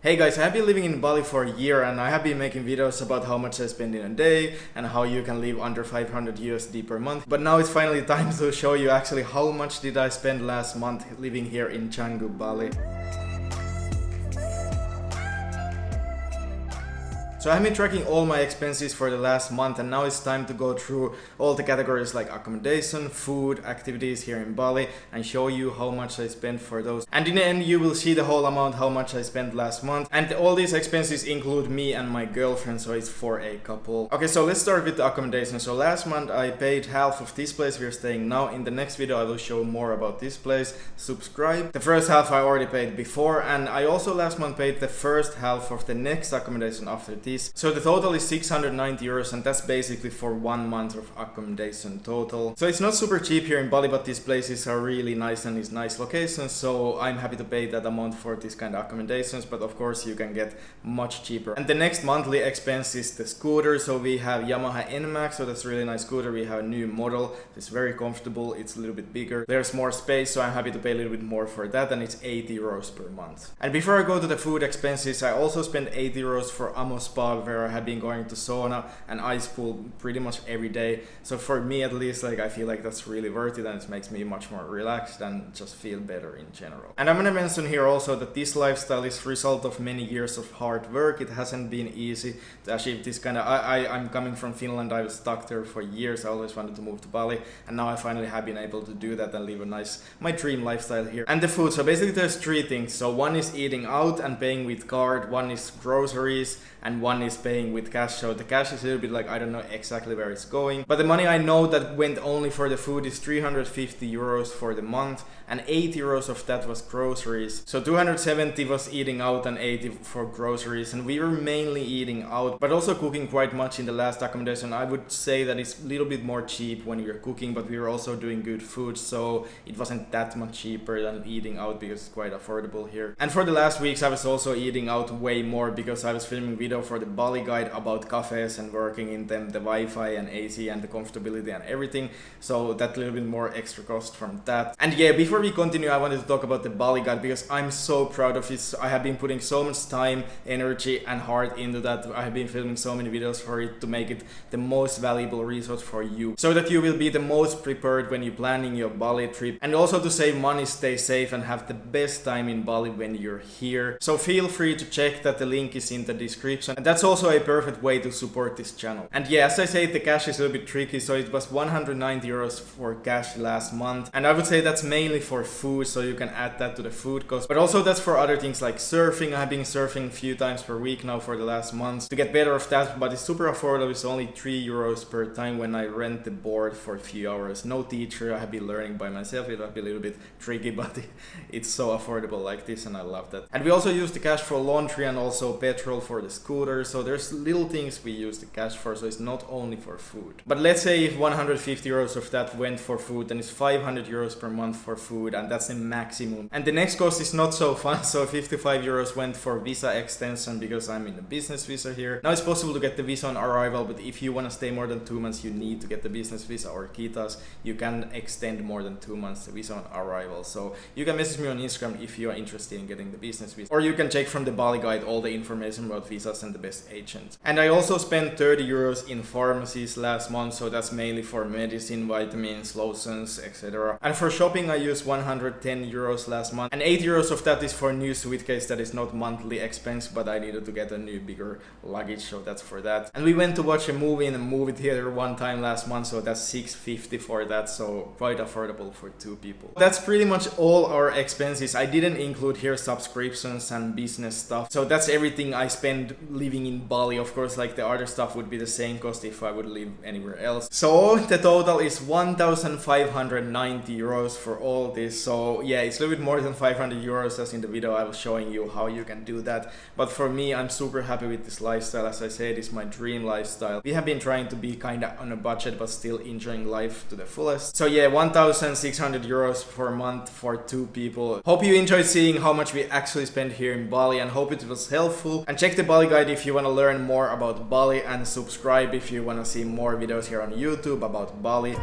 Hey guys, I have been living in Bali for a year and I have been making videos about how much I spend in a day and how you can live under 500 USD per month. But now it's finally time to show you actually how much did I spend last month living here in Canggu, Bali. So I've been tracking all my expenses for the last month and now it's time to go through all the categories like accommodation, food, activities here in Bali and show you how much I spent for those. And in the end you will see the whole amount how much I spent last month. And all these expenses include me and my girlfriend, so it's for a couple. Okay, so let's start with the accommodation. So last month I paid half of this place we're staying now. In the next video I will show more about this place. Subscribe. The first half I already paid before, and I also last month paid the first half of the next accommodation after this. So the total is 690 euros and that's basically for 1 month of accommodation total. So it's not super cheap here in Bali, but these places are really nice and it's nice locations, so I'm happy to pay that amount for this kind of accommodations, but of course you can get much cheaper. And the next monthly expense is the scooter. So we have Yamaha NMAX, so that's a really nice scooter. We have a new model, it's very comfortable, it's a little bit bigger, there's more space, so I'm happy to pay a little bit more for that, and it's 80 euros per month. And before I go to the food expenses, I also spent 80 euros for Amo Spa, where I have been going to sauna and ice pool pretty much every day. So for me at least, like, I feel like that's really worth it and it makes me much more relaxed and just feel better in general. And I'm gonna mention here also that this lifestyle is result of many years of hard work. It hasn't been easy to achieve this kind of... I'm coming from Finland, I was stuck there for years. I always wanted to move to Bali and now I finally have been able to do that and live a nice, my dream lifestyle here. And the food, so basically there's three things. So one is eating out and paying with card, one is groceries, and one is paying with cash. So the cash is a little bit like, I don't know exactly where it's going, but the money I know that went only for the food is 350 euros for the month, and 80 euros of that was groceries. So 270 was eating out and 80 for groceries, and we were mainly eating out but also cooking quite much in the last accommodation. I would say that it's a little bit more cheap when you're cooking, but we were also doing good food, so it wasn't that much cheaper than eating out because it's quite affordable here. And for the last weeks I was also eating out way more because I was filming video for the Bali guide about cafes and working in them, the Wi-Fi and AC and the comfortability and everything, so that little bit more extra cost from that. And yeah, before we continue I wanted to talk about the Bali guide because I'm so proud of it. I have been putting so much time, energy and heart into that. I have been filming so many videos for it to make it the most valuable resource for you, so that you will be the most prepared when you're planning your Bali trip, and also to save money, stay safe and have the best time in Bali when you're here. So feel free to check that, the link is in the description. And that's also a perfect way to support this channel. And yeah, as I say, the cash is a little bit tricky, so it was 190 euros for cash last month. And I would say that's mainly for food, so you can add that to the food cost. But also that's for other things like surfing. I have been surfing a few times per week now for the last months to get better of that, but it's super affordable. It's only 3 euros per time when I rent the board for a few hours. No teacher, I have been learning by myself. It will be a little bit tricky, but it's so affordable like this and I love that. And we also use the cash for laundry and also petrol for the scooter, so there's little things we use the cash for, so it's not only for food. But let's say if 150 euros of that went for food, then it's 500 euros per month for food, and that's the maximum. And the next cost is not so fun, so 55 euros went for visa extension because I'm in a business visa here. Now it's possible to get the visa on arrival, but if you want to stay more than 2 months you need to get the business visa or kitas. You can extend more than 2 months the visa on arrival, so you can message me on Instagram if you are interested in getting the business visa, or you can check from the Bali guide all the information about visas and the best agent. And I also spent 30 euros in pharmacies last month, so that's mainly for medicine, vitamins, lotions, etc. And for shopping I used 110 euros last month, and 8 euros of that is for a new suitcase that is not monthly expense, but I needed to get a new bigger luggage, so that's for that. And we went to watch a movie in a movie theater one time last month, so that's 650 for that, so quite affordable for 2 people. That's pretty much all our expenses. I didn't include here subscriptions and business stuff, so that's everything I spend living in Bali. Of course, like the other stuff would be the same cost if I would live anywhere else. So the total is 1,590 euros for all this. So yeah, it's a little bit more than 500 euros as in the video I was showing you how you can do that. But for me, I'm super happy with this lifestyle. As I said, it's my dream lifestyle. We have been trying to be kind of on a budget but still enjoying life to the fullest. So yeah, 1,600 euros per month for 2 people. Hope you enjoyed seeing how much we actually spent here in Bali and hope it was helpful. And check the Bali guide if you want to learn more about Bali, and subscribe if you want to see more videos here on YouTube about Bali.